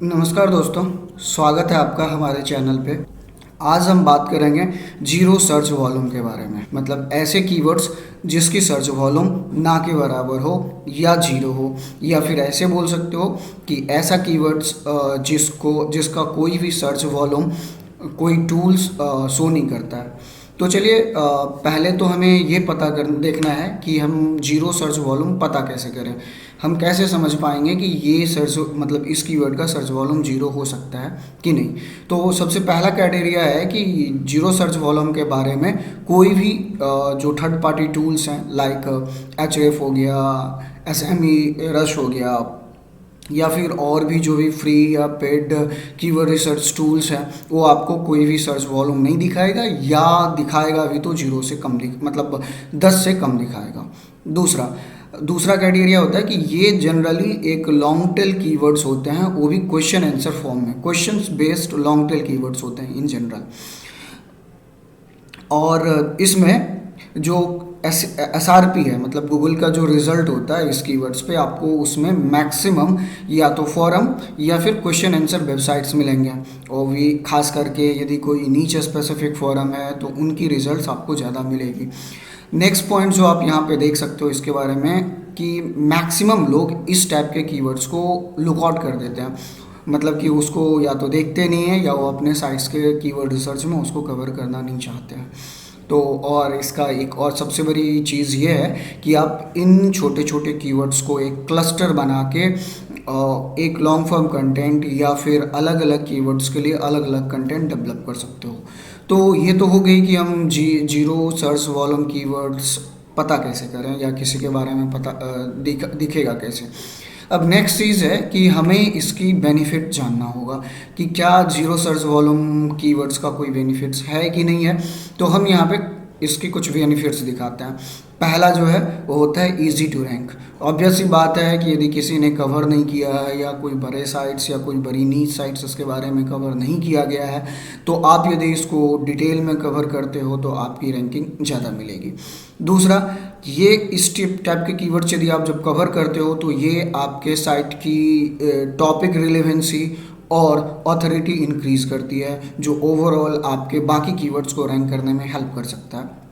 नमस्कार दोस्तों, स्वागत है आपका हमारे चैनल पे। आज हम बात करेंगे जीरो सर्च वॉल्यूम के बारे में। मतलब ऐसे कीवर्ड्स जिसकी सर्च वॉल्यूम ना के बराबर हो या जीरो हो, या फिर ऐसे बोल सकते हो कि ऐसा कीवर्ड्स जिसका कोई भी सर्च वॉल्यूम कोई टूल्स शो नहीं करता है। तो चलिए, पहले तो हमें ये पता कर देखना है कि हम जीरो सर्च वॉल्यूम पता कैसे करें। हम कैसे समझ पाएंगे कि ये सर्च मतलब इस कीवर्ड का सर्च वॉल्यूम जीरो हो सकता है कि नहीं। तो सबसे पहला क्राइटेरिया है कि जीरो सर्च वॉल्यूम के बारे में कोई भी जो थर्ड पार्टी टूल्स हैं, लाइक एच हो गया, SME रश हो गया, या फिर और भी जो भी फ्री या पेड कीवर्ड रिसर्च टूल्स हैं, वो आपको कोई भी सर्च वॉल्यूम नहीं दिखाएगा, या दिखाएगा भी तो जीरो से कम मतलब 10 से कम दिखाएगा। दूसरा क्राइटेरिया होता है कि ये जनरली एक लॉन्ग टेल कीवर्ड्स होते हैं, वो भी क्वेश्चन आंसर फॉर्म में, questions based long tail keywords होते हैं इन जनरल। और इसमें जो SRP है, मतलब गूगल का जो रिजल्ट होता है इस कीवर्ड्स पे, आपको उसमें मैक्सिमम या तो फॉरम या फिर क्वेश्चन आंसर वेबसाइट्स मिलेंगे। और भी खास करके यदि कोई नीच स्पेसिफिक फॉरम है तो उनकी रिजल्ट्स आपको ज़्यादा मिलेगी। नेक्स्ट पॉइंट जो आप यहाँ पे देख सकते हो इसके बारे में, कि मैक्सिमम लोग इस टाइप के कीवर्ड्स को लुक आउट कर देते हैं। मतलब कि उसको या तो देखते नहीं है, या वो अपने साइट्स के कीवर्ड रिसर्च में उसको कवर करना नहीं चाहते हैं। तो और इसका एक और सबसे बड़ी चीज़ ये है कि आप इन छोटे छोटे कीवर्ड्स को एक क्लस्टर बना के एक लॉन्ग फॉर्म कंटेंट या फिर अलग अलग कीवर्ड्स के लिए अलग अलग कंटेंट डेवलप कर सकते हो। तो ये तो हो गई कि हम जीरो सर्च वॉल्यूम कीवर्ड्स पता कैसे करें, या किसी के बारे में पता दिखेगा कैसे। अब नेक्स्ट चीज़ है कि हमें इसकी बेनिफिट जानना होगा कि क्या जीरो सर्च वॉल्यूम कीवर्ड्स का कोई बेनिफिट्स है कि नहीं है। तो हम यहाँ पे इसकी कुछ बेनिफिट्स दिखाते हैं। पहला जो है वो होता है इजी टू रैंक। ऑब्वियस सी बात है कि यदि किसी ने कवर नहीं किया है, या कोई बड़े साइट्स या कोई बड़ी नीच साइट्स इसके बारे में कवर नहीं किया गया है, तो आप यदि इसको डिटेल में कवर करते हो तो आपकी रैंकिंग ज़्यादा मिलेगी। दूसरा, ये इस टाइप के कीवर्ड्स यदि आप जब कवर करते हो तो ये आपके साइट की टॉपिक रिलेवेंसी और ऑथोरिटी इंक्रीज करती है, जो ओवरऑल आपके बाकी कीवर्ड्स को रैंक करने में हेल्प कर सकता है।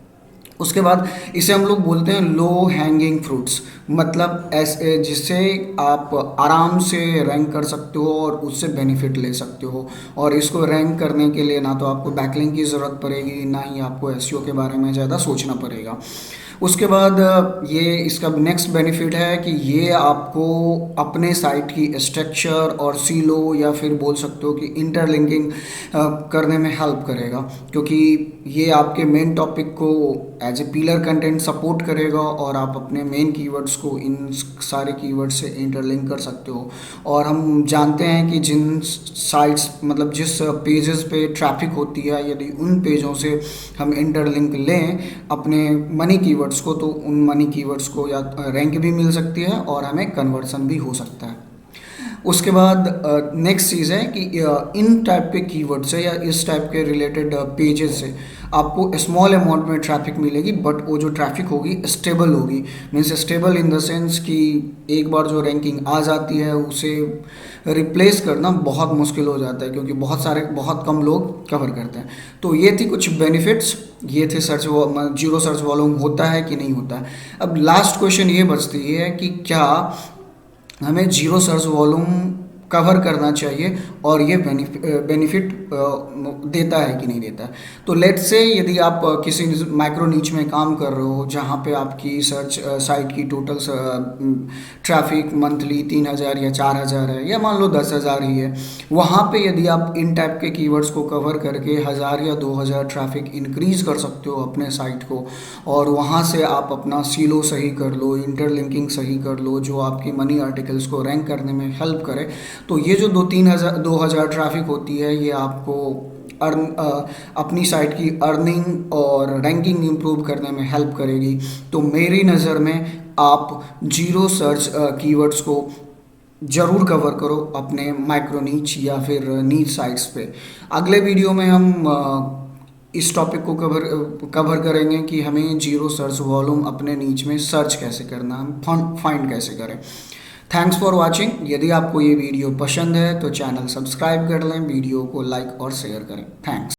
उसके बाद इसे हम लोग बोलते हैं लो हैंगिंग फ्रूट्स, मतलब ऐसे जिससे आप आराम से रैंक कर सकते हो और उससे बेनिफिट ले सकते हो। और इसको रैंक करने के लिए ना तो आपको बैकलिंक की ज़रूरत पड़ेगी, ना ही आपको एसईओ के बारे में ज़्यादा सोचना पड़ेगा। उसके बाद ये इसका नेक्स्ट बेनिफिट है कि ये आपको अपने साइट की स्ट्रक्चर और सीलो या फिर बोल सकते हो कि इंटरलिंकिंग करने में हेल्प करेगा, क्योंकि ये आपके मेन टॉपिक को as a pillar content support करेगा और आप अपने मेन कीवर्ड्स को इन सारे कीवर्ड्स से इंटरलिंक कर सकते हो। और हम जानते हैं कि जिन साइट्स मतलब जिस पेजेस पे ट्रैफिक होती है, यदि उन पेजों से हम इंटरलिंक लें अपने मनी कीवर्ड्स को, तो उन मनी कीवर्ड्स को या रैंक भी मिल सकती है और हमें कन्वर्सन भी हो सकता है। उसके बाद नेक्स्ट चीज़ है कि इन टाइप के कीवर्ड से या इस टाइप के रिलेटेड पेजेस से आपको स्मॉल अमाउंट में ट्रैफिक मिलेगी, बट वो जो ट्रैफिक होगी स्टेबल होगी। Means stable in the sense कि एक बार जो रैंकिंग आ जाती है उसे रिप्लेस करना बहुत मुश्किल हो जाता है, क्योंकि बहुत कम लोग कवर करते हैं। तो ये थी कुछ बेनिफिट्स, ये थे जीरो सर्च वॉल्यूम होता है कि नहीं होता है। अब लास्ट क्वेश्चन ये बचती है कि क्या हमें जीरो सर्च वॉल्यूम कवर करना चाहिए और ये बेनिफिट देता है कि नहीं देता है। तो लेट्स से यदि आप किसी माइक्रो नीच में काम कर रहे हो, जहाँ पे आपकी सर्च साइट की टोटल ट्रैफिक मंथली 3000 या 4000 है, या मान लो 10,000 ही है, वहाँ पे यदि आप इन टाइप के कीवर्ड्स को कवर करके 1000 या 2000 ट्रैफिक इंक्रीज कर सकते हो अपने साइट को, और वहाँ से आप अपना सीलो सही कर लो, इंटरलिंकिंग सही कर लो, जो आपकी मनी आर्टिकल्स को रैंक करने में हेल्प करे, तो ये जो 2-3 हज़ार ट्रैफिक होती है, ये आपको अपनी साइट की अर्निंग और रैंकिंग इंप्रूव करने में हेल्प करेगी। तो मेरी नज़र में आप जीरो सर्च कीवर्ड्स को ज़रूर कवर करो अपने माइक्रो नीच या फिर नीच साइट्स पे। अगले वीडियो में हम इस टॉपिक को कवर करेंगे कि हमें जीरो सर्च वॉल्यूम अपने नीच में सर्च कैसे करना, हम फाइंड कैसे करें। Thanks for watching. यदि आपको ये वीडियो पसंद है तो चैनल सब्सक्राइब कर लें, वीडियो को लाइक और शेयर करें। थैंक्स।